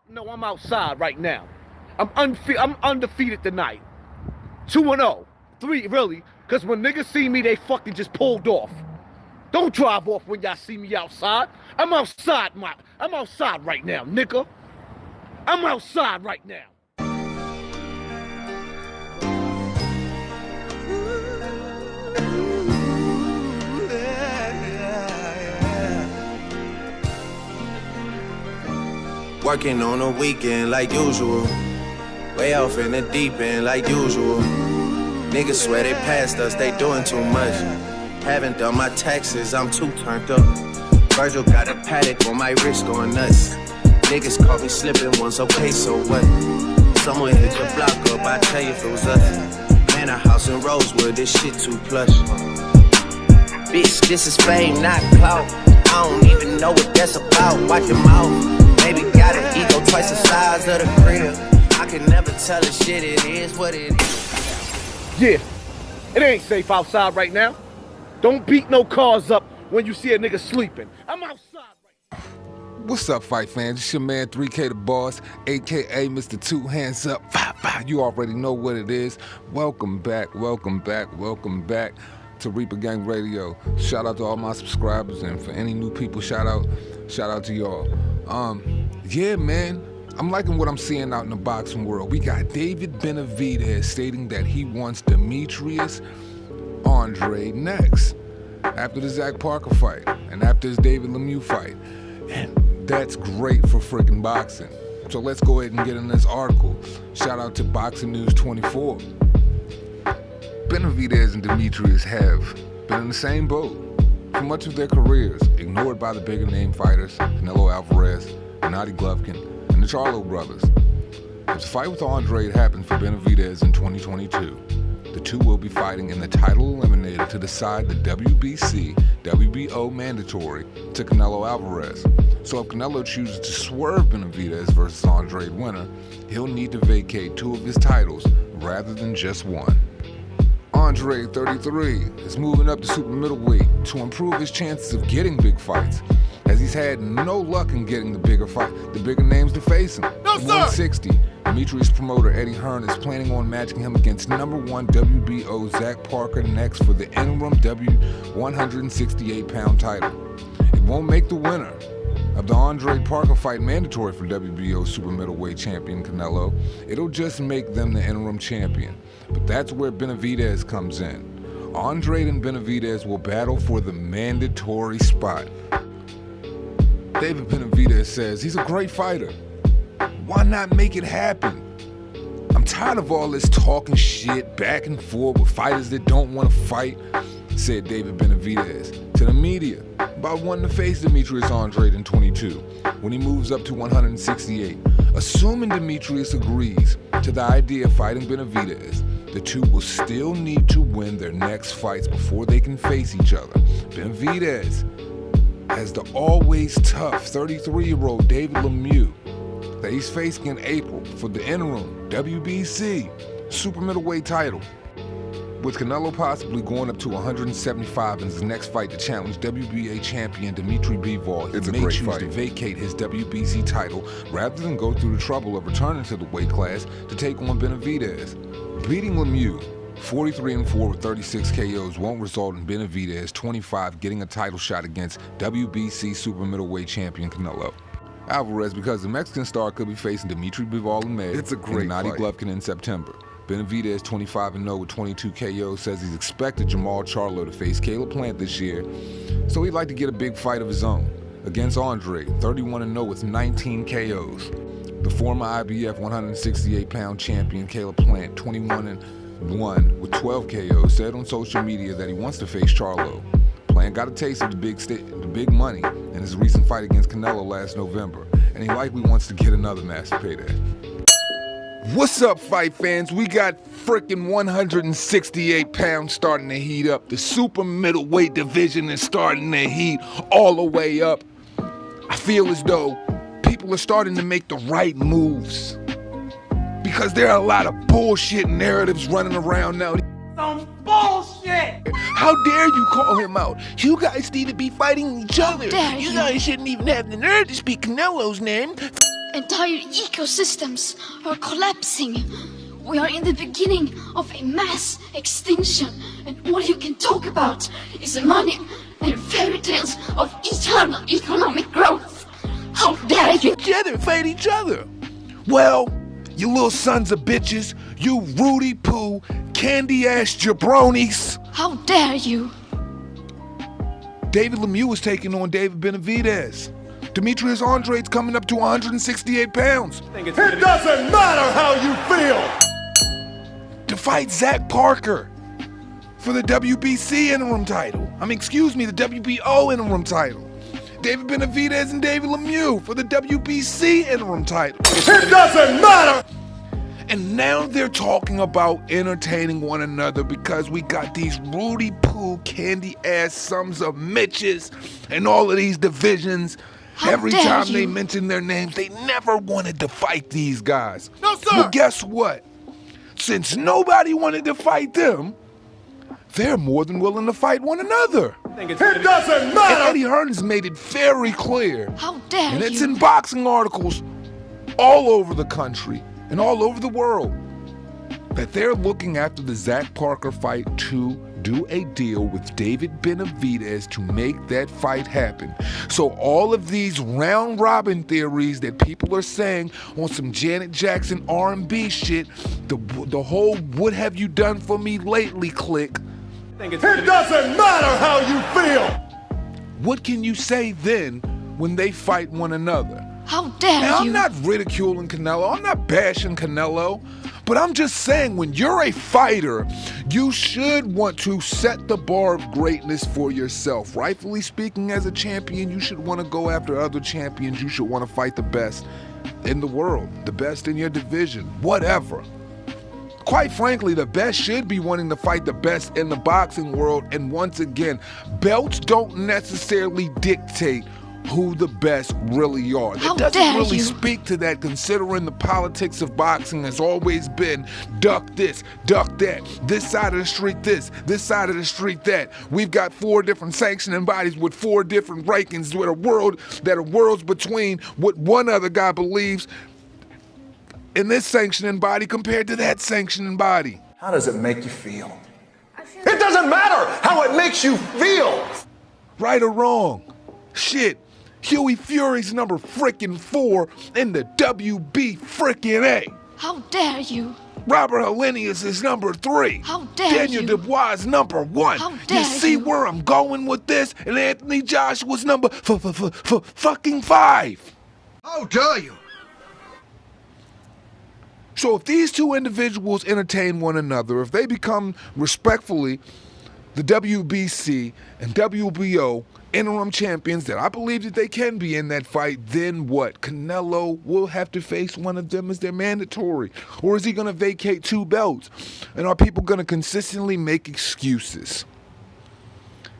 No, I'm outside right now. I'm undefeated tonight. 2-0. 3, really. Because when niggas see me, they fucking just pulled off. Don't drive off when y'all see me outside. I'm outside right now, nigga. I'm outside right now. Working on a weekend like usual. Way off in the deep end like usual. Niggas swear they passed us, they doing too much. Haven't done my taxes, I'm too turned up. Virgil got a paddock on my wrist going nuts. Niggas caught me slipping once, okay, so what? Someone hit your block up, I tell you if it was us. Man, a house in Rosewood, this shit too plush. Bitch, this is fame, not clout. I don't even know what that's about, watch your mouth. Baby got an ego twice the size of the crib. I can never tell a shit, it is what it is. Yeah, it ain't safe outside right now. Don't beat no cars up when you see a nigga sleeping. I'm outside right now. What's up, fight fans? It's your man 3K the Boss, aka Mr. Two Hands Up. You already know what it is. Welcome back to Reaper Gang Radio. Shout out to all my subscribers, and for any new people, shout out to y'all. Yeah, man, I'm liking what I'm seeing out in the boxing world. We got David Benavidez stating that he wants Demetrius Andrade next, after the Zach Parker fight and after his David Lemieux fight. And that's great for freaking boxing. So let's go ahead and get in this article. Shout out to Boxing News 24. Benavidez and Demetrius have been in the same boat for much of their careers, ignored by the bigger name fighters, Canelo Alvarez, Gennady Golovkin, and the Charlo brothers. If the fight with Andrade happens for Benavidez in 2022, the two will be fighting in the title eliminator to decide the WBC, WBO mandatory to Canelo Alvarez. So if Canelo chooses to swerve Benavidez versus Andrade winner, he'll need to vacate 2 of his titles rather than just 1. Andrade, 33, is moving up to super middleweight to improve his chances of getting big fights, as he's had no luck in getting the bigger names to face him. No, At 160, Demetrius promoter Eddie Hearn is planning on matching him against #1 WBO Zach Parker next for the interim 168-pound title. It won't make the winner of the Andrade Parker fight mandatory for WBO super middleweight champion Canelo. It'll just make them the interim champion. But that's where Benavidez comes in. Andrade and Benavidez will battle for the mandatory spot. David Benavidez says he's a great fighter. Why not make it happen? I'm tired of all this talking shit back and forth with fighters that don't want to fight, said David Benavidez to the media about wanting to face Demetrius Andrade in 22 when he moves up to 168. Assuming Demetrius agrees to the idea of fighting Benavidez, the two will still need to win their next fights before they can face each other. Benavidez has the always tough 33-year-old David Lemieux that he's facing in April for the interim WBC super middleweight title, with Canelo possibly going up to 175 in his next fight to challenge WBA champion Dimitri Bivol. He may choose to vacate his WBC title rather than go through the trouble of returning to the weight class to take on Benavidez. Beating Lemieux 43-4 with 36 KOs won't result in Benavidez 25 getting a title shot against WBC super middleweight champion Canelo Alvarez, because the Mexican star could be facing Dimitri Bivol in May and Gennady Golovkin in September. Benavidez, 25-0 with 22 KOs, says he's expected Jamal Charlo to face Caleb Plant this year, so he'd like to get a big fight of his own against Andrade, 31-0 with 19 KOs. The former IBF 168-pound champion Caleb Plant, 21-1 with 12 KOs, said on social media that he wants to face Charlo. Plant got a taste of the big money in his recent fight against Canelo last November, and he likely wants to get another massive payday. What's up, fight fans? We got frickin' 168 pounds starting to heat up. The super middleweight division is starting to heat all the way up. I feel as though people are starting to make the right moves, because there are a lot of bullshit narratives running around now. Some bullshit! How dare you call him out? You guys need to be fighting each other. dare You you. guys shouldn't even have the nerve to speak Canelo's name. Entire ecosystems are collapsing. We are in the beginning of a mass extinction, and all you can talk about is money and fairy tales of eternal economic growth. How dare you! Together fight each other. Well, you little sons of bitches, you Rudy Poo, candy-ass jabronis. How dare you! David Lemieux is taking on David Benavidez. Demetrius Andrade's coming up to 168 pounds. It doesn't matter how you feel! To fight Zach Parker for the WBC interim title. the WBO interim title. David Benavidez and David Lemieux for the WBC interim title. It doesn't matter! And now they're talking about entertaining one another because we got these Rudy Poo candy-ass sons of Mitches and all of these divisions. How Every dare time you. they mention their names, they never wanted to fight these guys. No, sir! Well, guess what? Since nobody wanted to fight them, they're more than willing to fight one another. It doesn't And matter! Eddie Hearn's made it very clear, How dare and it's you! in boxing articles all over the country and all over the world, that they're looking after the Zach Parker fight to do a deal with David Benavidez to make that fight happen. So all of these round robin theories that people are saying on some Janet Jackson R&B shit, the whole "what have you done for me lately" click. It doesn't matter how you feel! What can you say then when they fight one another? How dare Now, you! I'm not ridiculing Canelo. I'm not bashing Canelo. But I'm just saying, when you're a fighter, you should want to set the bar of greatness for yourself. Rightfully speaking, as a champion, you should want to go after other champions. You should want to fight the best in the world, the best in your division, whatever. Quite frankly, the best should be wanting to fight the best in the boxing world. And once again, belts don't necessarily dictate who the best really are. How It doesn't dare really you. speak to that, considering the politics of boxing has always been duck this, duck that, this side of the street this side of the street that. We've got 4 different sanctioning bodies with 4 different rankings that are worlds between what one other guy believes in this sanctioning body compared to that sanctioning body. How does it make you feel? It doesn't matter how it makes you feel! Right or wrong? Shit, Huey Fury's number frickin' 4 in the WB frickin' A. How dare you! Robert Helenius is number 3. How dare Daniel you. Dubois is number 1. How You dare see you. where I'm going with this? And Anthony Joshua's number fucking 5. How dare you! So if these two individuals entertain one another, if they become respectfully the WBC and WBO interim champions that I believe that they can be in that fight, then what? Canelo will have to face one of them as their mandatory. Or is he going to vacate 2 belts? And are people going to consistently make excuses?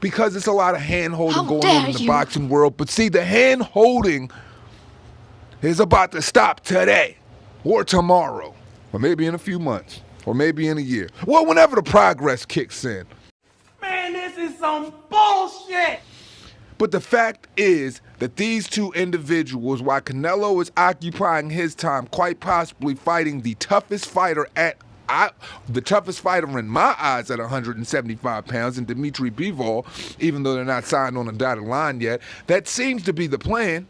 Because it's a lot of hand-holding How going dare on in the you. boxing world. But see, the hand-holding is about to stop today or tomorrow or maybe in a few months or maybe in a year. Well, whenever the progress kicks in. Man, this is some bullshit! But the fact is that these two individuals, while Canelo is occupying his time, quite possibly fighting the toughest fighter in my eyes at 175 pounds, and Dimitri Bivol, even though they're not signed on a dotted line yet, that seems to be the plan.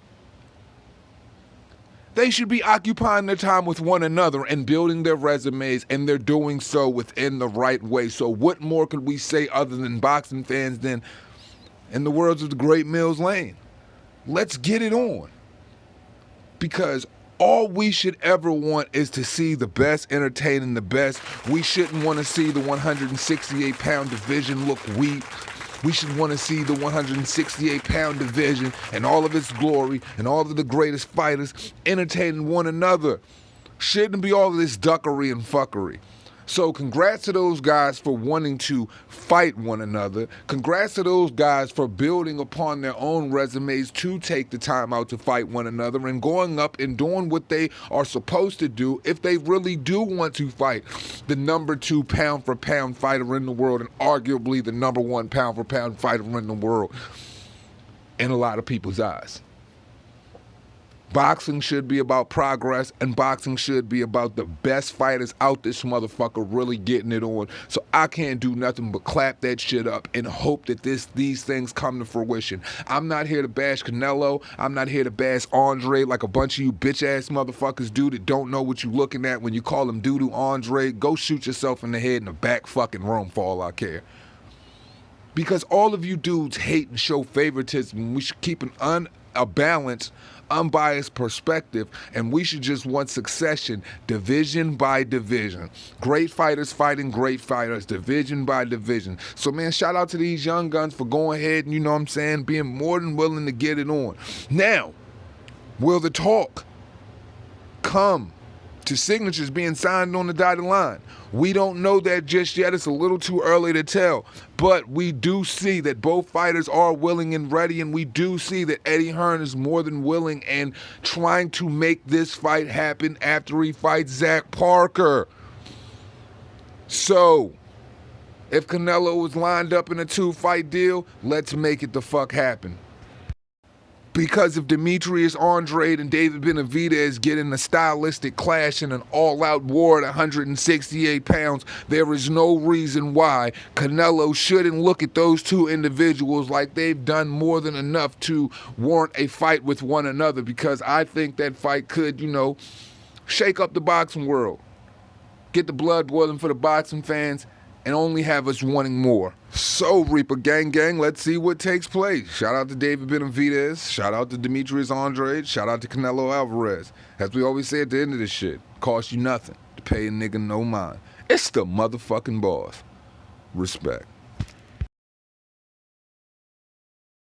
They should be occupying their time with one another and building their resumes, and they're doing so within the right way. So what more could we say other than boxing fans than, in the words of the great Mills Lane, let's get it on. Because all we should ever want is to see the best entertaining the best. We shouldn't want to see the 168-pound division look weak. We should want to see the 168-pound division and all of its glory and all of the greatest fighters entertaining one another. Shouldn't be all of this duckery and fuckery. So congrats to those guys for wanting to fight one another. Congrats to those guys for building upon their own resumes to take the time out to fight one another and going up and doing what they are supposed to do if they really do want to fight the number 2 pound-for-pound fighter in the world and arguably the number 1 pound-for-pound fighter in the world in a lot of people's eyes. Boxing should be about progress, and boxing should be about the best fighters out this motherfucker really getting it on. So I can't do nothing but clap that shit up and hope that these things come to fruition. I'm not here to bash Canelo. I'm not here to bash Andre like a bunch of you bitch-ass motherfuckers do that don't know what you looking at when you call him Doo-Doo Andre. Go shoot yourself in the head in the back fucking room for all I care. Because all of you dudes hate and show favoritism. We should keep a balanced, unbiased perspective, and we should just want succession, division by division. Great fighters fighting great fighters, division by division. So, man, shout out to these young guns for going ahead and, you know what I'm saying, being more than willing to get it on. Now, will the talk come to signatures being signed on the dotted line? We don't know that just yet. It's a little too early to tell. But we do see that both fighters are willing and ready, and we do see that Eddie Hearn is more than willing and trying to make this fight happen after he fights Zach Parker. So, if Canelo was lined up in a 2-fight deal, let's make it the fuck happen. Because if Demetrius Andrade and David Benavidez get in a stylistic clash in an all-out war at 168 pounds, there is no reason why Canelo shouldn't look at those two individuals like they've done more than enough to warrant a fight with one another, because I think that fight could, you know, shake up the boxing world, get the blood boiling for the boxing fans, and only have us wanting more. So, Reaper Gang Gang, let's see what takes place. Shout out to David Benavidez. Shout out to Demetrius Andrade. Shout out to Canelo Alvarez. As we always say at the end of this shit, cost you nothing to pay a nigga no mind. It's the motherfucking boss. Respect.